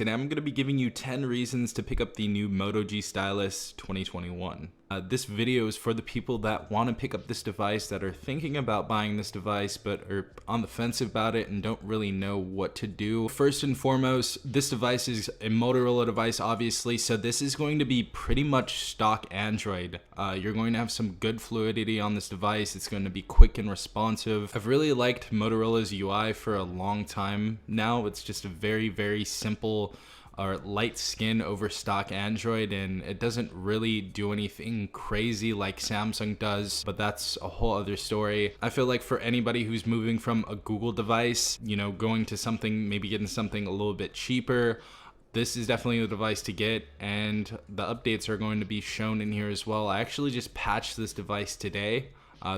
Today I'm going to be giving you 10 reasons to pick up the new Moto G Stylus 2021. This video is for the people that want to pick up this device, that are thinking about buying this device but are on the fence about it and don't really know what to do. First and foremost, this device is a Motorola device, obviously, so this is going to be pretty much stock Android. You're going to have some good fluidity on this device. It's going to be quick and responsive. I've really liked Motorola's UI for a long time now. It's just a very simple or light skin over stock Android, and it doesn't really do anything crazy like Samsung does, but that's a whole other story. I feel like for anybody who's moving from a Google device, you know, going to something, maybe getting something a little bit cheaper, this is definitely the device to get, and the updates are going to be shown in here as well. I actually just patched this device today.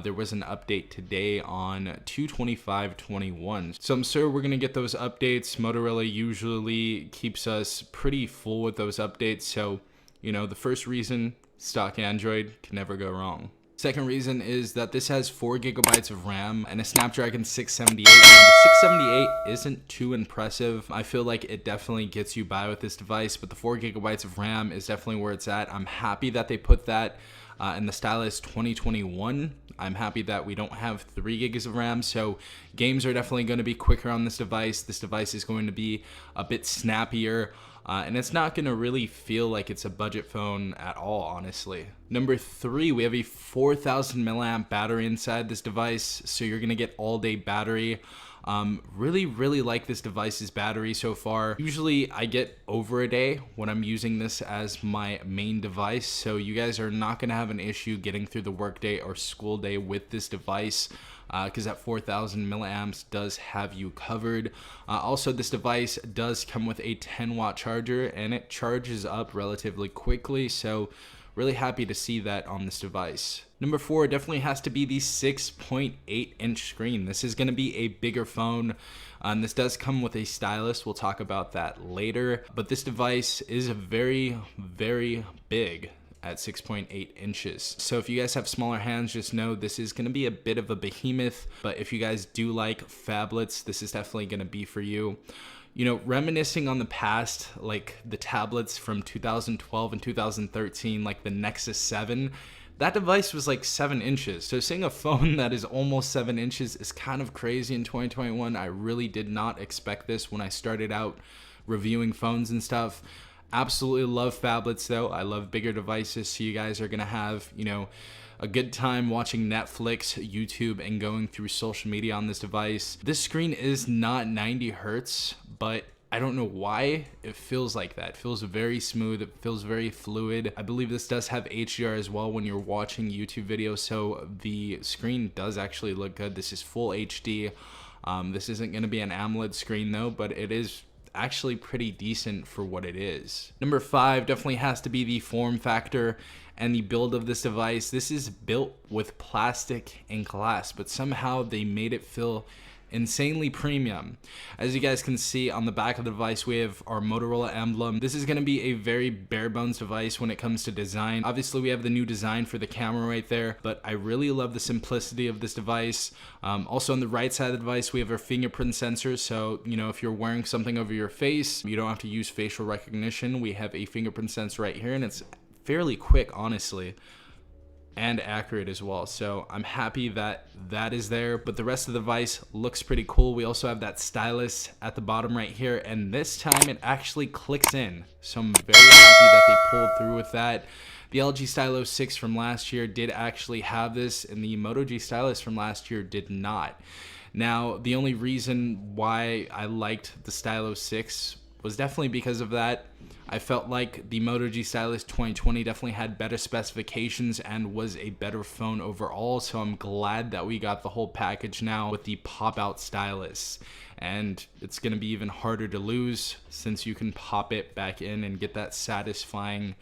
There was an update today on 225.21. So I'm sure we're going to get those updates. Motorola usually keeps us pretty full with those updates. So, you know, the first reason, stock Android, can never go wrong. Second reason is that this has 4 gigabytes of RAM and a Snapdragon 678. The 678 isn't too impressive. I feel like it definitely gets you by with this device, but the 4 gigabytes of RAM is definitely where it's at. I'm happy that they put that in the Stylus 2021. I'm happy that we don't have 3 gigs of RAM, so games are definitely going to be quicker on this device. This device is going to be a bit snappier, and it's not going to really feel like it's a budget phone at all, honestly. Number 3, we have a 4,000 milliamp battery inside this device, so you're going to get all-day battery. Really like this device's battery so far. Usually I get over a day when I'm using this as my main device, so you guys are not going to have an issue getting through the workday or school day with this device, because that 4,000 milliamps does have you covered. Also, this device does come with a 10-watt charger, and it charges up relatively quickly, so really happy to see that on this device. Number 4 definitely has to be the 6.8 inch screen. This is going to be a bigger phone. This does come with a stylus. We'll talk about that later. But this device is very big at 6.8 inches. So if you guys have smaller hands, just know this is going to be a bit of a behemoth. But if you guys do like phablets, this is definitely going to be for you. You know, reminiscing on the past, like the tablets from 2012 and 2013, like the Nexus 7, that device was like 7 inches. So seeing a phone that is almost 7 inches is kind of crazy in 2021. I really did not expect this when I started out reviewing phones and stuff. Absolutely love phablets though. I love bigger devices, so you guys are gonna have, you know, a good time watching Netflix, YouTube, and going through social media on this device. This screen is not 90 hertz, but I don't know why it feels like that. It feels very smooth. It feels very fluid. I believe this does have HDR as well when you're watching YouTube videos, so the screen does actually look good. This is full HD. This isn't going to be an AMOLED screen though, but it is actually pretty decent for what it is. Number 5 definitely has to be the form factor and the build of this device. This is built with plastic and glass, but somehow they made it feel insanely premium. As you guys can see on the back of the device, we have our Motorola emblem. This is going to be a very bare bones device when it comes to design. Obviously we have the new design for the camera right there, but I really love the simplicity of this device. Also on the right side of the device, we have our fingerprint sensor. So, you know, if you're wearing something over your face, you don't have to use facial recognition. We have a fingerprint sensor right here, and it's fairly quick, honestly, and accurate as well. So I'm happy that that is there, but the rest of the device looks pretty cool. We also have that stylus at the bottom right here, and this time it actually clicks in. So I'm very happy that they pulled through with that. The LG Stylo 6 from last year did actually have this, and the Moto G Stylus from last year did not. Now, the only reason why I liked the Stylo 6 was definitely because of that. I felt like the Moto G Stylus 2020 definitely had better specifications and was a better phone overall, so I'm glad that we got the whole package now with the pop-out stylus. And it's going to be even harder to lose since you can pop it back in and get that satisfying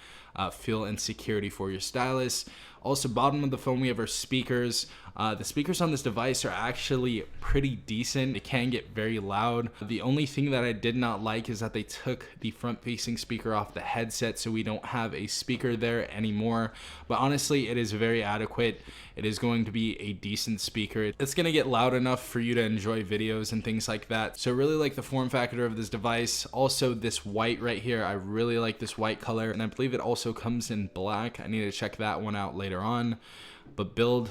feel and security for your stylus. Also, bottom of the phone, we have our speakers. The speakers on this device are actually pretty decent. It can get very loud. The only thing that I did not like is that they took the front-facing speaker off the headset, so we don't have a speaker there anymore. But honestly, it is very adequate. It is going to be a decent speaker. It's going to get loud enough for you to enjoy videos and things like that. So really like the form factor of this device. Also this white right here, I really like this white color, and I believe it also comes in black. I need to check that one out later on. But build,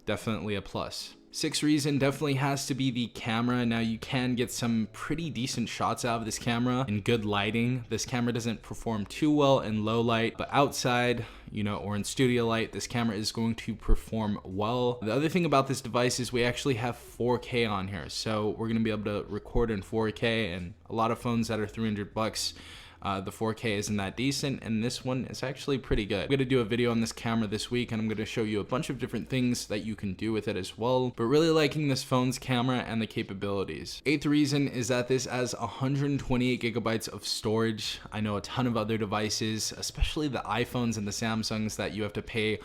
definitely a plus. Sixth reason definitely has to be the camera. Now you can get some pretty decent shots out of this camera in good lighting. This camera doesn't perform too well in low light, but outside, you know, or in studio light, this camera is going to perform well. The other thing about this device is we actually have 4K on here. So we're gonna be able to record in 4K, and a lot of phones that are $300, the 4K isn't that decent, and this one is actually pretty good. I'm gonna do a video on this camera this week, and I'm gonna show you a bunch of different things that you can do with it as well, but really liking this phone's camera and the capabilities. Eighth reason is that this has 128 gigabytes of storage. I know a ton of other devices, especially the iPhones and the Samsungs, that you have to pay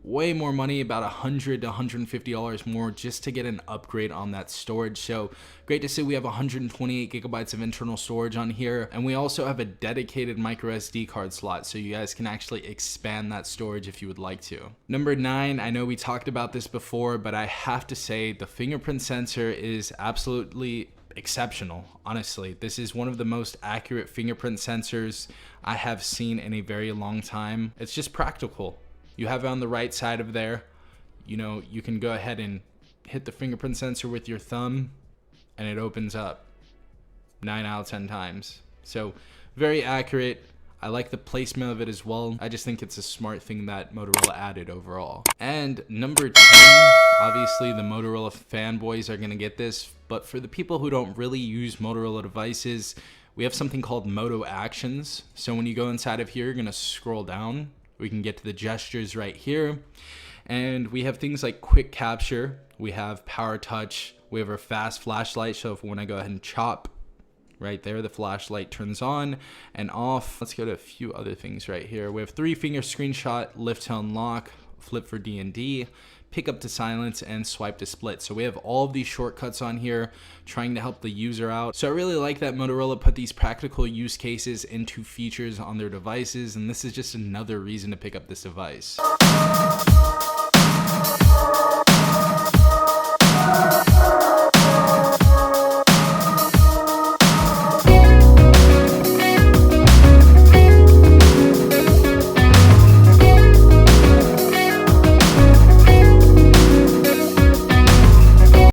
way more money, about $100 to $150 more just to get an upgrade on that storage. So great to see we have 128 gigabytes of internal storage on here, and we also have a dedicated micro SD card slot, so you guys can actually expand that storage if you would like to. Number 9, I know we talked about this before, but I have to say the fingerprint sensor is absolutely exceptional. Honestly, this is one of the most accurate fingerprint sensors I have seen in a very long time. It's just practical. You have it on the right side of there. You know, you can go ahead and hit the fingerprint sensor with your thumb and it opens up 9 out of 10 times. So very accurate. I like the placement of it as well. I just think it's a smart thing that Motorola added overall. And number 10, obviously the Motorola fanboys are gonna get this, but for the people who don't really use Motorola devices, we have something called Moto Actions. So when you go inside of here, you're gonna scroll down. We can get to the gestures right here. And we have things like quick capture. We have power touch. We have our fast flashlight. So if when I go ahead and chop right there, the flashlight turns on and off. Let's go to a few other things right here. We have 3-finger screenshot, lift to unlock, flip for D&D, pick up to silence, and swipe to split. So we have all of these shortcuts on here trying to help the user out. So I really like that Motorola put these practical use cases into features on their devices, and this is just another reason to pick up this device.